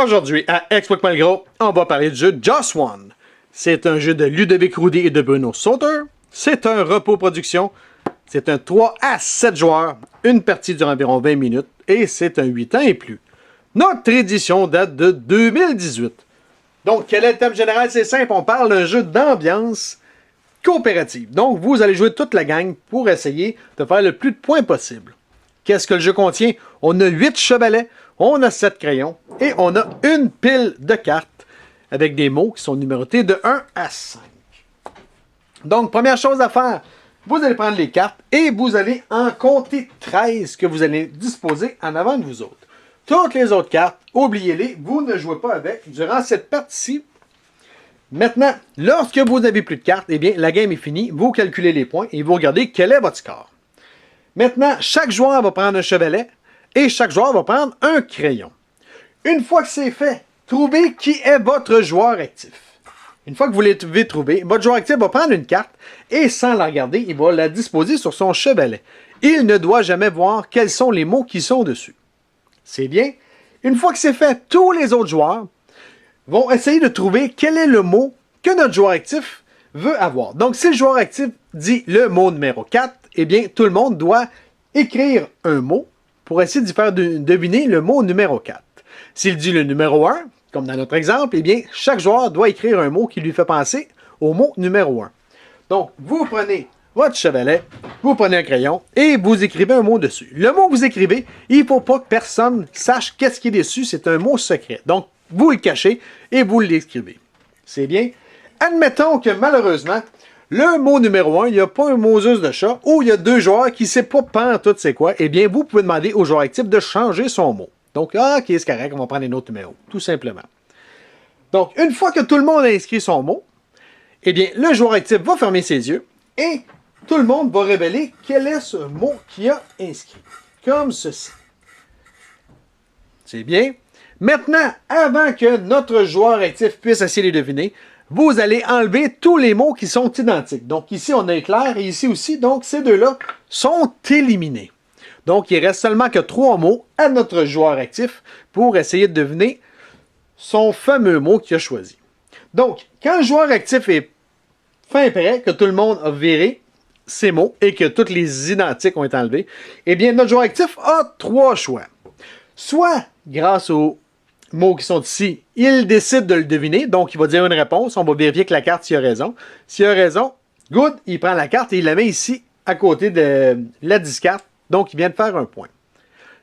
Aujourd'hui, à Explique-moi le gros, on va parler du jeu Just One. C'est un jeu de Ludovic Roudy et de Bruno Sauter. C'est un repos production. C'est un 3 à 7 joueurs. Une partie dure environ 20 minutes. Et c'est un 8 ans et plus. Notre édition date de 2018. Donc, quel est le thème général? C'est simple, on parle d'un jeu d'ambiance coopérative. Donc, vous allez jouer toute la gang pour essayer de faire le plus de points possible. Qu'est-ce que le jeu contient? On a 8 chevalets, on a 7 crayons et on a une pile de cartes avec des mots qui sont numérotés de 1 à 5. Donc, première chose à faire, vous allez prendre les cartes et vous allez en compter 13 que vous allez disposer en avant de vous autres. Toutes les autres cartes, oubliez-les, vous ne jouez pas avec durant cette partie. Maintenant, lorsque vous n'avez plus de cartes, eh bien, la game est finie, vous calculez les points et vous regardez quel est votre score. Maintenant, chaque joueur va prendre un chevalet et chaque joueur va prendre un crayon. Une fois que c'est fait, trouvez qui est votre joueur actif. Une fois que vous l'avez trouvé, votre joueur actif va prendre une carte et sans la regarder, il va la disposer sur son chevalet. Il ne doit jamais voir quels sont les mots qui sont dessus. C'est bien. Une fois que c'est fait, tous les autres joueurs vont essayer de trouver quel est le mot que notre joueur actif veut avoir. Donc, si le joueur actif dit le mot numéro 4, eh bien, tout le monde doit écrire un mot pour essayer d'y faire deviner le mot numéro 4. S'il dit le numéro 1, comme dans notre exemple, eh bien, chaque joueur doit écrire un mot qui lui fait penser au mot numéro 1. Donc, vous prenez votre chevalet, vous prenez un crayon et vous écrivez un mot dessus. Le mot que vous écrivez, il ne faut pas que personne sache qu'est-ce qui est dessus, c'est un mot secret. Donc, vous le cachez et vous l'écrivez. C'est bien. Admettons que malheureusement, le mot numéro 1, il n'y a pas un Moses de chat ou il y a deux joueurs qui ne savent pas pantoute c'est quoi, eh bien, vous pouvez demander au joueur actif de changer son mot. Donc, ok, c'est correct, on va prendre un autre numéro, tout simplement. Donc, une fois que tout le monde a inscrit son mot, eh bien, le joueur actif va fermer ses yeux et tout le monde va révéler quel est ce mot qu'il a inscrit. Comme ceci. C'est bien. Maintenant, avant que notre joueur actif puisse essayer de les deviner, vous allez enlever tous les mots qui sont identiques. Donc ici, on a éclair et ici aussi. Donc ces deux-là sont éliminés. Donc il reste seulement que 3 mots à notre joueur actif pour essayer de deviner son fameux mot qu'il a choisi. Donc, quand le joueur actif est fin prêt, que tout le monde a viré ces mots et que tous les identiques ont été enlevés, eh bien notre joueur actif a 3 choix. Soit, grâce aux mots qui sont ici, il décide de le deviner, donc il va dire une réponse, on va vérifier que la carte s'il a raison. S'il a raison, good, il prend la carte et il la met ici à côté de la discarte, donc il vient de faire un point.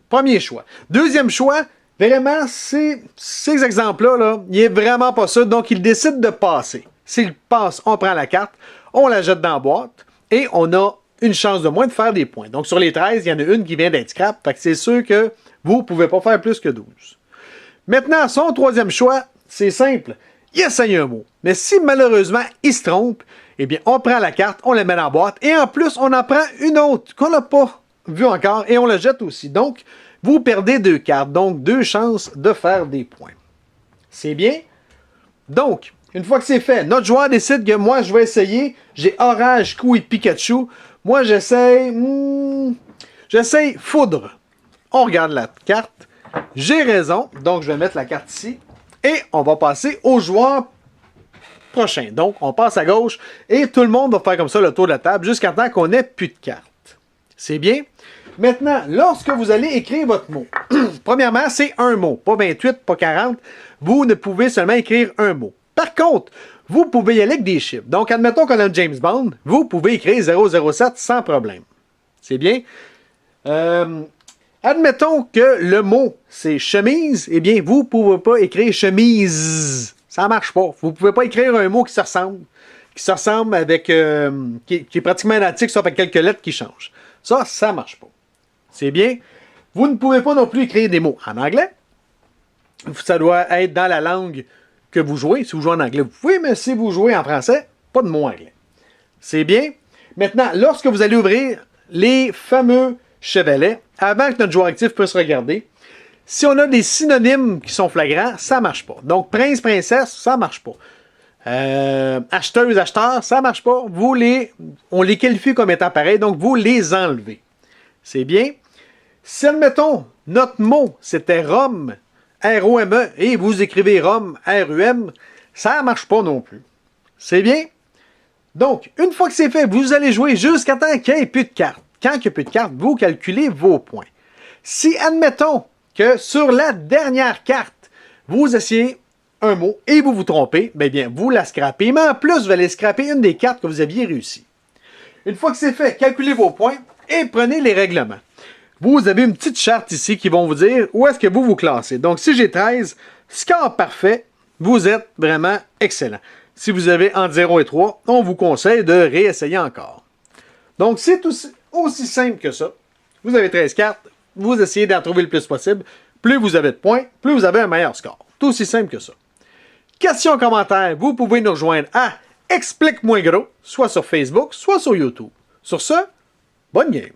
Premier choix. Deuxième choix, vraiment, ces exemples-là, là, il n'est vraiment pas ça, donc il décide de passer. S'il passe, on prend la carte, on la jette dans la boîte et on a une chance de moins de faire des points. Donc sur les 13, il y en a une qui vient d'être scrap, fait que c'est sûr que vous ne pouvez pas faire plus que 12. Maintenant, son troisième choix, c'est simple. Il essaye un mot. Mais si malheureusement, il se trompe, eh bien, on prend la carte, on la met dans la boîte et en plus, on en prend une autre qu'on n'a pas vue encore et on la jette aussi. Donc, vous perdez 2 cartes. Donc, 2 chances de faire des points. C'est bien? Donc, une fois que c'est fait, notre joueur décide que moi, je vais essayer. J'ai Orage, Cou et Pikachu. Moi, j'essaye Foudre. On regarde la carte. J'ai raison, donc je vais mettre la carte ici. Et on va passer au joueur prochain. Donc, on passe à gauche et tout le monde va faire comme ça le tour de la table jusqu'à temps qu'on n'ait plus de cartes. C'est bien? Maintenant, lorsque vous allez écrire votre mot, premièrement, c'est un mot, pas 28, pas 40. Vous ne pouvez seulement écrire un mot. Par contre, vous pouvez y aller avec des chiffres. Donc, admettons qu'on a James Bond, vous pouvez écrire 007 sans problème. C'est bien? Admettons que le mot, c'est chemise, eh bien, vous ne pouvez pas écrire chemise. Ça ne marche pas. Vous ne pouvez pas écrire un mot qui se ressemble avec, qui est pratiquement identique, sauf avec quelques lettres qui changent. Ça ne marche pas. C'est bien. Vous ne pouvez pas non plus écrire des mots en anglais. Ça doit être dans la langue que vous jouez. Si vous jouez en anglais, vous pouvez, mais si vous jouez en français, pas de mots anglais. C'est bien. Maintenant, lorsque vous allez ouvrir les fameux chevalets, avant que notre joueur actif puisse regarder, si on a des synonymes qui sont flagrants, ça ne marche pas. Donc, prince, princesse, ça ne marche pas. Acheteuse, acheteur, ça ne marche pas. On les qualifie comme étant pareils, donc vous les enlevez. C'est bien. Si, admettons, notre mot, c'était Rome, R-O-M-E, et vous écrivez ROM, R-U-M, ça ne marche pas non plus. C'est bien? Donc, une fois que c'est fait, vous allez jouer jusqu'à temps qu'il n'y ait plus de cartes. Quand il n'y a plus de cartes, vous calculez vos points. Si, admettons que sur la dernière carte, vous essayez un mot et vous vous trompez, bien, vous la scrapez, mais en plus, vous allez scraper une des cartes que vous aviez réussi. Une fois que c'est fait, calculez vos points et prenez les règlements. Vous avez une petite charte ici qui vont vous dire où est-ce que vous vous classez. Donc, si j'ai 13, score parfait, vous êtes vraiment excellent. Si vous avez entre 0 et 3, on vous conseille de réessayer encore. Donc, c'est aussi simple que ça. Vous avez 13 cartes, vous essayez d'en trouver le plus possible. Plus vous avez de points, plus vous avez un meilleur score. Tout aussi simple que ça. Questions, commentaires, vous pouvez nous rejoindre à Explique-moi gros, soit sur Facebook, soit sur YouTube. Sur ce, bonne game!